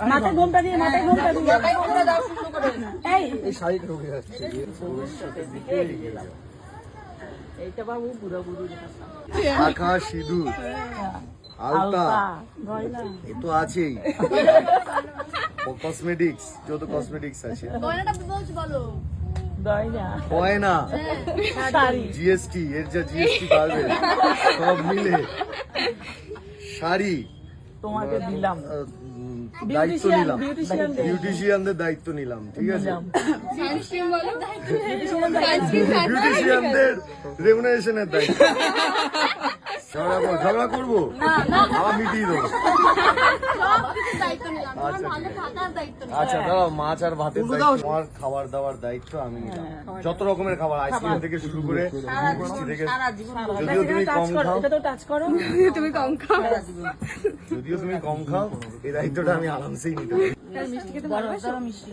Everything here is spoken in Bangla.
মাথায় ঘোমটা দিয়ে দাও শুরু করে। এই শাড়ি ঢুকে যাচ্ছে এইটা বাবু বুড়া বুড়ি আকাশ সিঁদুর আলতা এ তো আছেই কসমেটিক্স যত কসমেটিক্স আছে গয়না জিএসটি এর যা জিএসটি পাবে সব মিলে শাড়ি তোমাকে দিলাম দায়িত্ব নিলাম বিউটিশিয়ানদের দায়িত্ব নিলাম ঠিক আছে বিউটিশিয়ানদের রেমুনারেশনের দায়িত্ব ঝগড়া করবো আবার মিটিয়ে দেবো আচ্ছা দাঁড়াও মাছ আর ভাতের দায়িত্ব আমার খাবার দাবার দায়িত্ব আমি নিলাম যত রকমের খাবার আইসক্রিম থেকে শুরু করে মিষ্টি থেকে যদিও তুমি কম খাও যদিও তুমি কম খাও এই দায়িত্বটা আমি আরামসেই নিতে পারি মিষ্টি খেতে ভালোবাসো মিষ্টি